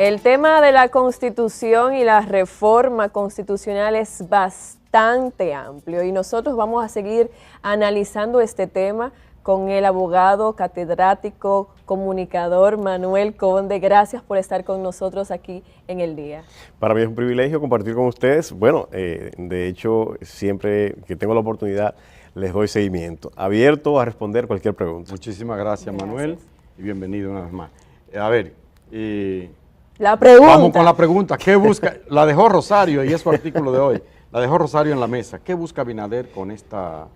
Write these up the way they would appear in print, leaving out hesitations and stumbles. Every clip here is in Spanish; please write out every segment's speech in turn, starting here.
El tema de la Constitución y la reforma constitucional es bastante amplio y nosotros vamos a seguir analizando este tema con el abogado, catedrático, comunicador Manuel Conde. Gracias por estar con nosotros aquí en El Día. Para mí es un privilegio compartir con ustedes. Bueno, de hecho, siempre que tengo la oportunidad, les doy seguimiento. Abierto a responder cualquier pregunta. Muchísimas gracias, Manuel, y bienvenido una vez más. A ver, la pregunta. Vamos con la pregunta. ¿Qué busca? La dejó Rosario y es su artículo de hoy. La dejó Rosario en la mesa. ¿Qué busca Abinader con esta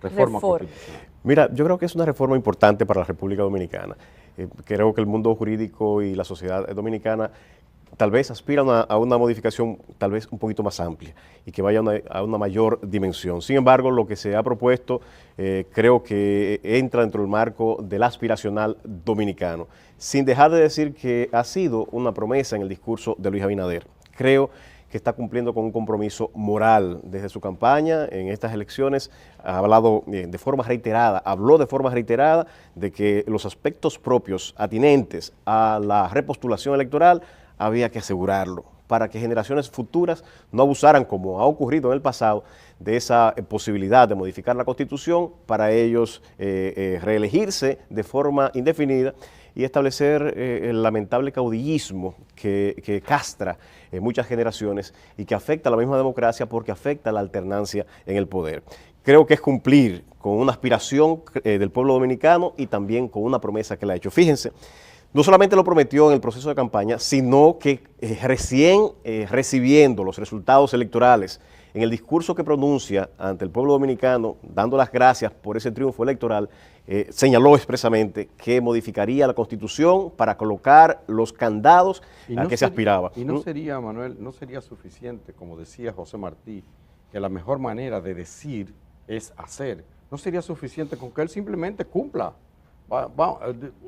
reforma constitucional? Mira, yo creo que es una reforma importante para la República Dominicana. Creo que el mundo jurídico y la sociedad dominicana tal vez aspiran a una modificación tal vez un poquito más amplia y que vaya a una mayor dimensión. Sin embargo, lo que se ha propuesto creo que entra dentro del marco del aspiracional dominicano, sin dejar de decir que ha sido una promesa en el discurso de Luis Abinader. Creo que está cumpliendo con un compromiso moral desde su campaña en estas elecciones. Ha hablado de forma reiterada, habló de forma reiterada de que los aspectos propios atinentes a la repostulación electoral había que asegurarlo para que generaciones futuras no abusaran, como ha ocurrido en el pasado, de esa posibilidad de modificar la Constitución para ellos reelegirse de forma indefinida y establecer el lamentable caudillismo que castra muchas generaciones y que afecta a la misma democracia porque afecta a la alternancia en el poder. Creo que es cumplir con una aspiración del pueblo dominicano y también con una promesa que le ha hecho. Fíjense, no solamente lo prometió en el proceso de campaña, sino que recién recibiendo los resultados electorales, en el discurso que pronuncia ante el pueblo dominicano, dando las gracias por ese triunfo electoral, señaló expresamente que modificaría la Constitución para colocar los candados a que se aspiraba. Y no sería, Manuel, no sería suficiente, como decía José Martí, que la mejor manera de decir es hacer. No sería suficiente con que él simplemente cumpla. Va,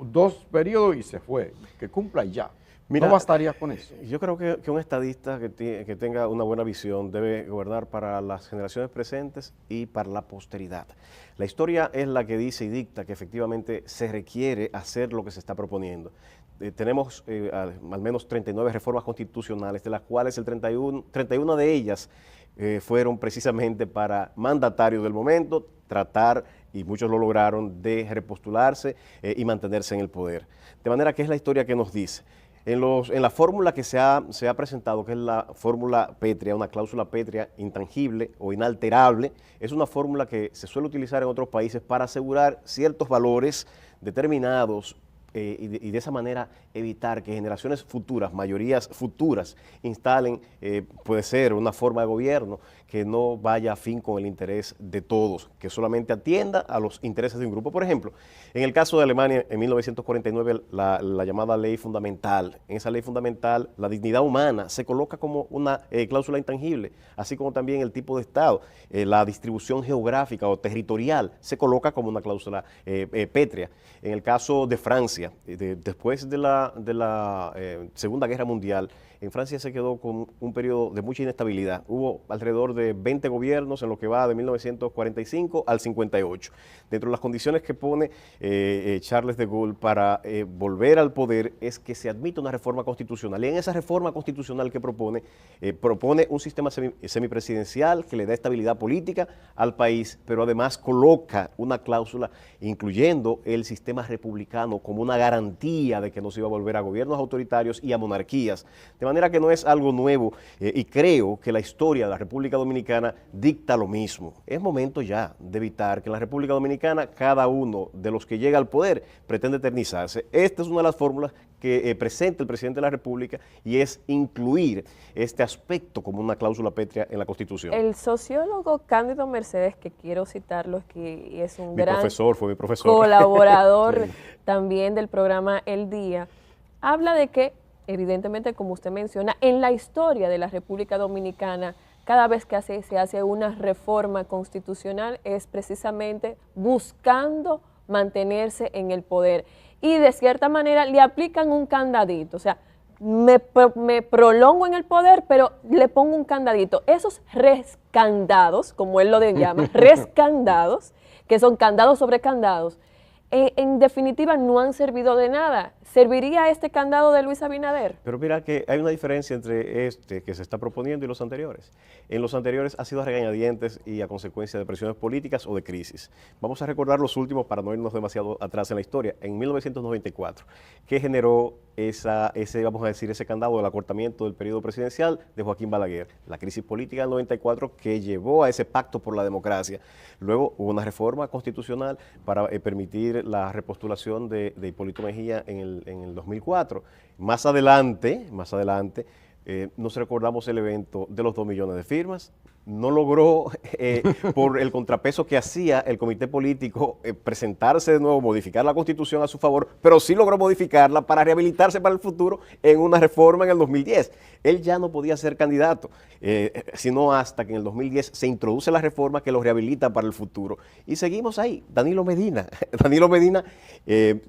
2 periodos y se fue, que cumpla y ya. Mira, no bastaría con eso. Yo creo que un estadista que tenga una buena visión debe gobernar para las generaciones presentes y para la posteridad. La historia es la que dice y dicta que efectivamente se requiere hacer lo que se está proponiendo. Tenemos al menos 39 reformas constitucionales, de las cuales 31 de ellas fueron precisamente para mandatarios del momento tratar, y muchos lo lograron, de repostularse y mantenerse en el poder. De manera que es la historia que nos dice. En la fórmula que se ha presentado, que es la fórmula pétrea, una cláusula pétrea intangible o inalterable, es una fórmula que se suele utilizar en otros países para asegurar ciertos valores determinados y de esa manera evitar que generaciones futuras, mayorías futuras, instalen, puede ser una forma de gobierno que no vaya a fin con el interés de todos, que solamente atienda a los intereses de un grupo. Por ejemplo, en el caso de Alemania, en 1949, la llamada ley fundamental, en esa ley fundamental, la dignidad humana se coloca como una cláusula intangible, así como también el tipo de Estado, la distribución geográfica o territorial se coloca como una cláusula pétrea. En el caso de Francia, después de la Segunda Guerra Mundial, en Francia se quedó con un periodo de mucha inestabilidad. Hubo alrededor de 20 gobiernos en lo que va de 1945 al 58. Dentro de las condiciones que pone Charles de Gaulle para volver al poder es que se admita una reforma constitucional. Y en esa reforma constitucional que propone un sistema semipresidencial que le da estabilidad política al país, pero además coloca una cláusula incluyendo el sistema republicano como una garantía de que no se iba a volver a gobiernos autoritarios y a monarquías. De manera que no es algo nuevo y creo que la historia de la República Dominicana dicta lo mismo. Es momento ya de evitar que en la República Dominicana cada uno de los que llega al poder pretende eternizarse. Esta es una de las fórmulas que presenta el presidente de la República y es incluir este aspecto como una cláusula pétrea en la Constitución. El sociólogo Cándido Mercedes, que quiero citarlo, que es un gran fue mi profesor. Colaborador sí. También del programa El Día, habla de que evidentemente, como usted menciona, en la historia de la República Dominicana, cada vez que se hace una reforma constitucional es precisamente buscando mantenerse en el poder. Y de cierta manera le aplican un candadito, o sea, me prolongo en el poder, pero le pongo un candadito. Esos rescandados, como él lo llama, rescandados, que son candados sobre candados, en definitiva no han servido de nada. ¿Serviría este candado de Luis Abinader? Pero mira que hay una diferencia entre este que se está proponiendo y los anteriores. En los anteriores ha sido a regañadientes y a consecuencia de presiones políticas o de crisis. Vamos a recordar los últimos para no irnos demasiado atrás en la historia. En 1994, que generó ese candado del acortamiento del periodo presidencial de Joaquín Balaguer. La crisis política del 94 que llevó a ese pacto por la democracia. Luego hubo una reforma constitucional para permitir la repostulación de Hipólito Mejía en el 2004. Más adelante, nos recordamos el evento de los 2 millones de firmas. No logró, por el contrapeso que hacía el comité político, presentarse de nuevo, modificar la Constitución a su favor, pero sí logró modificarla para rehabilitarse para el futuro en una reforma en el 2010. Él ya no podía ser candidato, sino hasta que en el 2010 se introduce la reforma que lo rehabilita para el futuro. Y seguimos ahí. Danilo Medina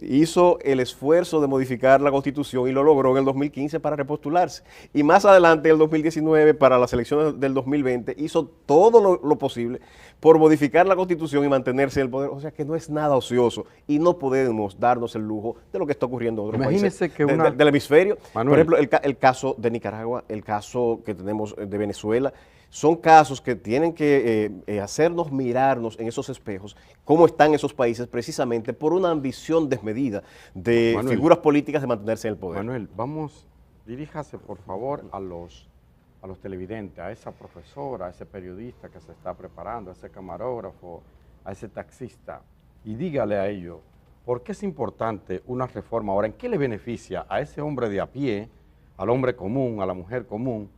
hizo el esfuerzo de modificar la Constitución y lo logró en el 2015 para repostularse. Y más adelante, en el 2019, para las elecciones del 2020, hizo todo lo posible por modificar la Constitución y mantenerse en el poder. O sea que no es nada ocioso y no podemos darnos el lujo de lo que está ocurriendo en otros países del hemisferio. Manuel. Por ejemplo, el caso de Nicaragua, el caso que tenemos de Venezuela, son casos que tienen que hacernos mirarnos en esos espejos, cómo están esos países precisamente por una ambición desmedida de Manuel, figuras políticas de mantenerse en el poder. Manuel, diríjase por favor a los televidentes, a esa profesora, a ese periodista que se está preparando, a ese camarógrafo, a ese taxista, y dígale a ellos, ¿por qué es importante una reforma ahora? ¿En qué le beneficia a ese hombre de a pie, al hombre común, a la mujer común?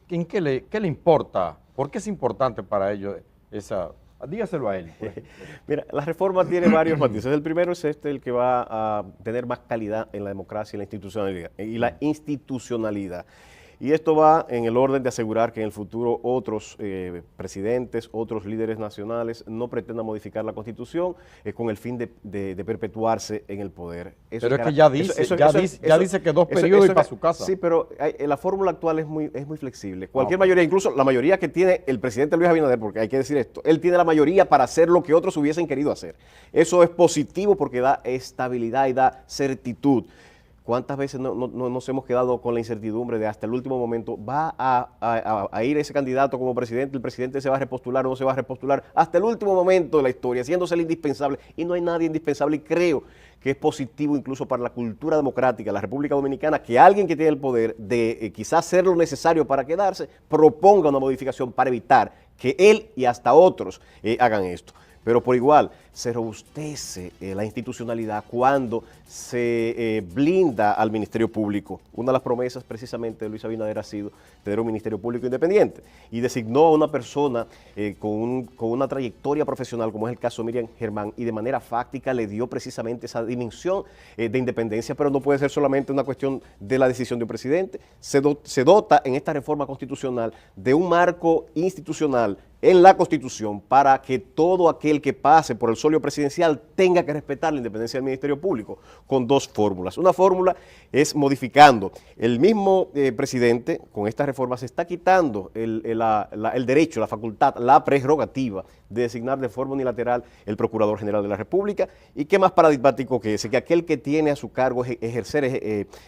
¿Qué le importa? ¿Por qué es importante para ellos esa? Dígaselo a él. Pues. Mira, la reforma tiene varios matices. El primero es el que va a tener más calidad en la democracia y la institucionalidad. Y esto va en el orden de asegurar que en el futuro otros presidentes, otros líderes nacionales no pretendan modificar la Constitución con el fin de perpetuarse en el poder. Pero es que ya dice que 2 periodos y para su casa. Sí, pero la fórmula actual es muy flexible. Cualquier mayoría, incluso la mayoría que tiene el presidente Luis Abinader, porque hay que decir esto, él tiene la mayoría para hacer lo que otros hubiesen querido hacer. Eso es positivo porque da estabilidad y da certitud. ¿Cuántas veces no nos hemos quedado con la incertidumbre de hasta el último momento va a ir ese candidato como presidente, el presidente se va a repostular o no se va a repostular? Hasta el último momento de la historia, haciéndose el indispensable, y no hay nadie indispensable, y creo que es positivo incluso para la cultura democrática de la República Dominicana que alguien que tiene el poder de quizás hacer lo necesario para quedarse, proponga una modificación para evitar que él y hasta otros hagan esto. Pero por igual se robustece la institucionalidad cuando se blinda al Ministerio Público. Una de las promesas precisamente de Luis Abinader ha sido tener un Ministerio Público independiente y designó a una persona con una trayectoria profesional, como es el caso de Miriam Germán, y de manera fáctica le dio precisamente esa dimensión de independencia, pero no puede ser solamente una cuestión de la decisión de un presidente. Se dota en esta reforma constitucional de un marco institucional en la Constitución para que todo aquel que pase por el solio presidencial tenga que respetar la independencia del Ministerio Público, con 2 fórmulas. Una fórmula es modificando. El mismo presidente, con esta reforma, se está quitando el derecho, la facultad, la prerrogativa de designar de forma unilateral el Procurador General de la República. ¿Y qué más paradigmático que ese? Que aquel que tiene a su cargo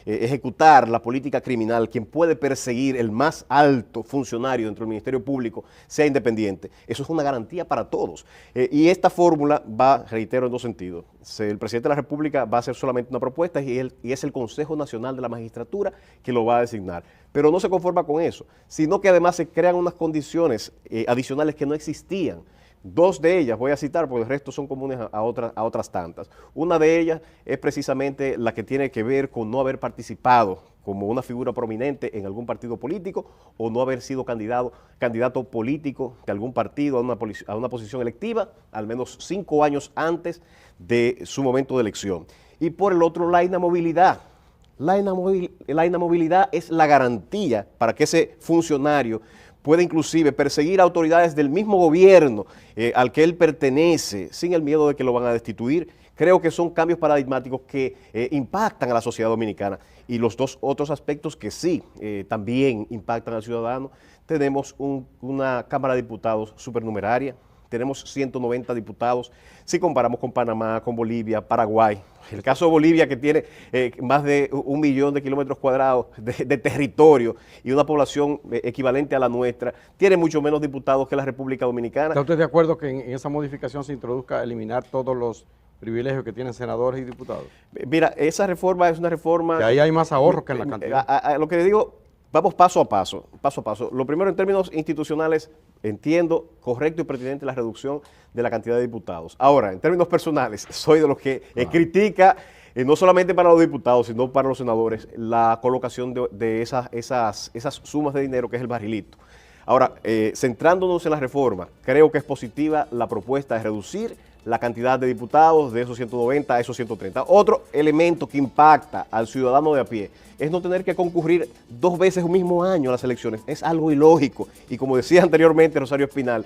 ejecutar la política criminal, quien puede perseguir el más alto funcionario dentro del Ministerio Público, sea independiente. Eso es una garantía para todos. Y esta fórmula va, reitero, en 2 sentidos. El presidente de la República va a hacer solamente una propuesta y es el Consejo Nacional de la Magistratura que lo va a designar. Pero no se conforma con eso, sino que además se crean unas condiciones adicionales que no existían. 2 de ellas voy a citar porque el resto son comunes a otras tantas. Una de ellas es precisamente la que tiene que ver con no haber participado como una figura prominente en algún partido político o no haber sido candidato político de algún partido a una posición electiva al menos 5 años antes de su momento de elección. Y por el otro, la inamovilidad. La inamovilidad es la garantía para que ese funcionario puede inclusive perseguir a autoridades del mismo gobierno al que él pertenece sin el miedo de que lo van a destituir. Creo que son cambios paradigmáticos que impactan a la sociedad dominicana. Y los 2 otros aspectos que sí también impactan al ciudadano, tenemos una Cámara de Diputados supernumeraria, tenemos 190 diputados. Si comparamos con Panamá, con Bolivia, Paraguay, el caso de Bolivia, que tiene más de 1 millón de kilómetros cuadrados de territorio y una población equivalente a la nuestra, tiene mucho menos diputados que la República Dominicana. ¿Está usted de acuerdo que en esa modificación se introduzca eliminar todos los privilegios que tienen senadores y diputados? Mira, esa reforma es una reforma... Que ahí hay más ahorros que en la cantidad. Lo que le digo, vamos paso a paso. Lo primero, en términos institucionales, entiendo correcto y pertinente la reducción de la cantidad de diputados. Ahora, en términos personales, soy de los que critica, no solamente para los diputados, sino para los senadores, la colocación de esas sumas de dinero que es el barrilito. Ahora, centrándonos en la reforma, creo que es positiva la propuesta de reducir la cantidad de diputados de esos 190 a esos 130. Otro elemento que impacta al ciudadano de a pie es no tener que concurrir 2 veces un mismo año a las elecciones. Es algo ilógico. Y como decía anteriormente Rosario Espinal,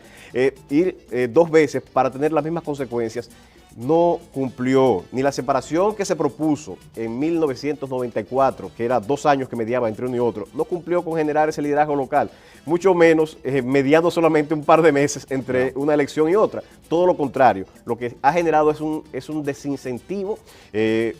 ir 2 veces para tener las mismas consecuencias no cumplió ni la separación que se propuso en 1994, que era 2 años que mediaba entre uno y otro, no cumplió con generar ese liderazgo local, mucho menos mediando solamente un par de meses entre una elección y otra. Todo lo contrario, lo que ha generado es un desincentivo,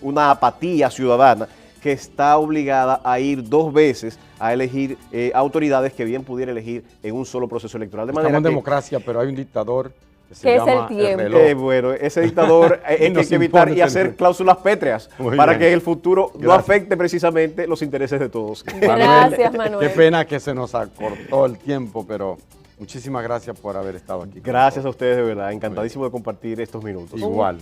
una apatía ciudadana que está obligada a ir 2 veces a elegir autoridades que bien pudiera elegir en un solo proceso electoral. De manera Estamos en que, democracia, pero hay un dictador que se ¿Qué es llama el tiempo? reloj. bueno, ese dictador hay que evitar y hacer cláusulas pétreas para que el futuro no afecte precisamente los intereses de todos. Gracias, Manuel. Qué pena que se nos acortó el tiempo, pero muchísimas gracias por haber estado aquí. Gracias a ustedes, de verdad. Encantadísimo de compartir estos minutos. Igual.